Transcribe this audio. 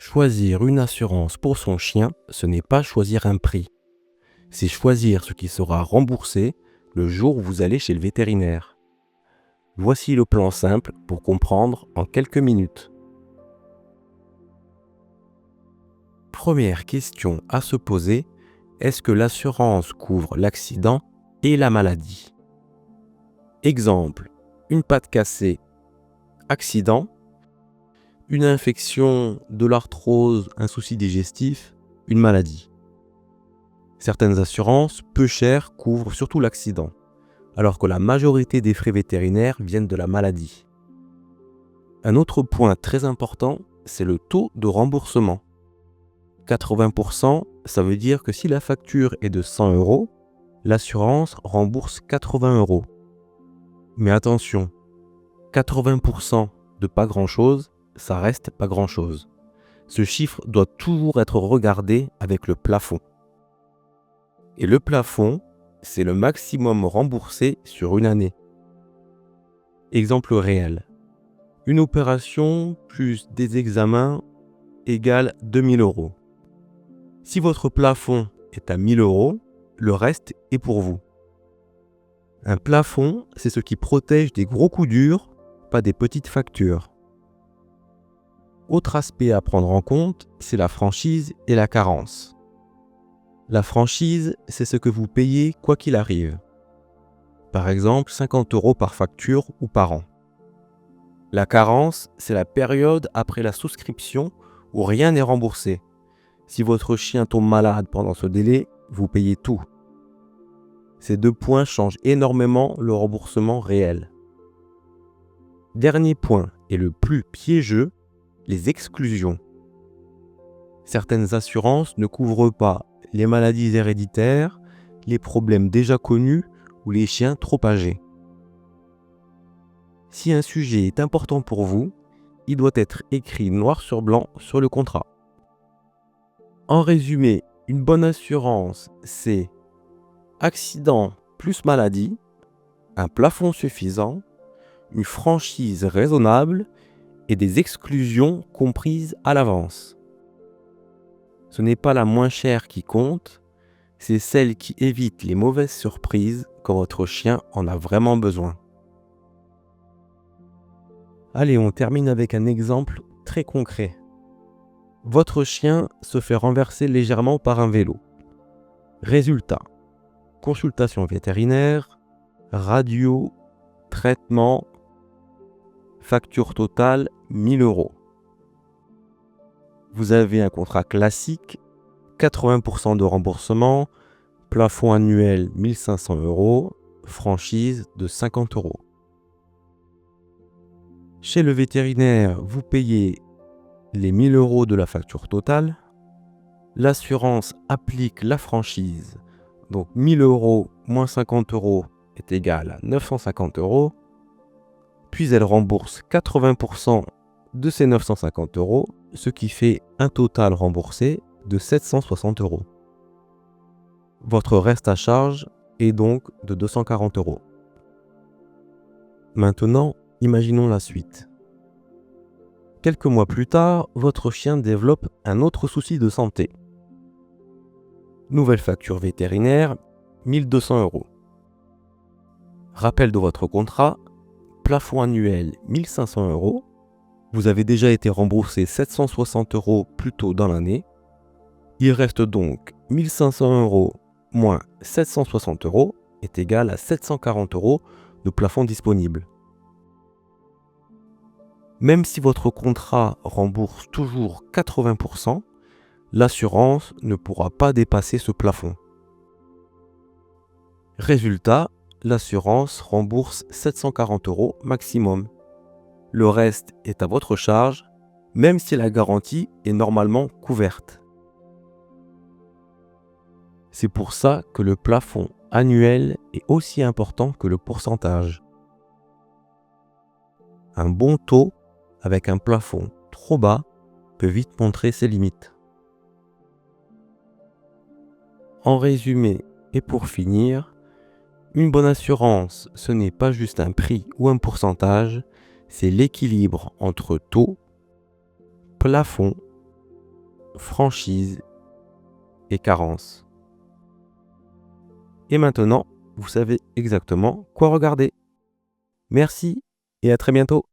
Choisir une assurance pour son chien, ce n'est pas choisir un prix. C'est choisir ce qui sera remboursé le jour où vous allez chez le vétérinaire. Voici le plan simple pour comprendre en quelques minutes. Première question à se poser, est-ce que l'assurance couvre l'accident et la maladie? Exemple, une patte cassée, accident, une infection, de l'arthrose, un souci digestif, une maladie. Certaines assurances, peu chères, couvrent surtout l'accident, alors que la majorité des frais vétérinaires viennent de la maladie. Un autre point très important, c'est le taux de remboursement. 80%, ça veut dire que si la facture est de 100 €, l'assurance rembourse 80 €. Mais attention, 80% de pas grand-chose, ça reste pas grand-chose. Ce chiffre doit toujours être regardé avec le plafond. Et le plafond, c'est le maximum remboursé sur une année. Exemple réel. Une opération plus des examens égale 2000 €. Si votre plafond est à 1000 €, le reste est pour vous. Un plafond, c'est ce qui protège des gros coups durs, pas des petites factures. Autre aspect à prendre en compte, c'est la franchise et la carence. La franchise, c'est ce que vous payez quoi qu'il arrive. Par exemple, 50 € par facture ou par an. La carence, c'est la période après la souscription où rien n'est remboursé. Si votre chien tombe malade pendant ce délai, vous payez tout. Ces deux points changent énormément le remboursement réel. Dernier point, et le plus piégeux, les exclusions. Certaines assurances ne couvrent pas les maladies héréditaires, les problèmes déjà connus ou les chiens trop âgés. Si un sujet est important pour vous, il doit être écrit noir sur blanc sur le contrat. En résumé, une bonne assurance, c'est accident plus maladie, un plafond suffisant, une franchise raisonnable et des exclusions comprises à l'avance. Ce n'est pas la moins chère qui compte, c'est celle qui évite les mauvaises surprises quand votre chien en a vraiment besoin. Allez, on termine avec un exemple très concret. Votre chien se fait renverser légèrement par un vélo. Résultat, consultation vétérinaire, radio, traitement, facture totale 1000 €. Vous avez un contrat classique, 80% de remboursement, plafond annuel 1500 €, franchise de 50 €. Chez le vétérinaire, vous payez les 1000 € de la facture totale. L'assurance applique la franchise, donc 1000 € moins 50 € est égal à 950 €. Puis elle rembourse 80% de ces 950 €, ce qui fait un total remboursé de 760 €. Votre reste à charge est donc de 240 €. Maintenant, imaginons la suite. Quelques mois plus tard, votre chien développe un autre souci de santé. Nouvelle facture vétérinaire, 1200 €. Rappel de votre contrat, plafond annuel 1500 €. Vous avez déjà été remboursé 760 € plus tôt dans l'année. Il reste donc 1500 € moins 760 € est égal à 740 € de plafond disponible. Même si votre contrat rembourse toujours 80%, l'assurance ne pourra pas dépasser ce plafond. Résultat, l'assurance rembourse 740 € maximum. Le reste est à votre charge, même si la garantie est normalement couverte. C'est pour ça que le plafond annuel est aussi important que le pourcentage. Un bon taux avec un plafond trop bas peut vite montrer ses limites. En résumé et pour finir, une bonne assurance, ce n'est pas juste un prix ou un pourcentage, c'est l'équilibre entre taux, plafond franchise et carence. Et maintenant, vous savez exactement quoi regarder. Merci et à très bientôt.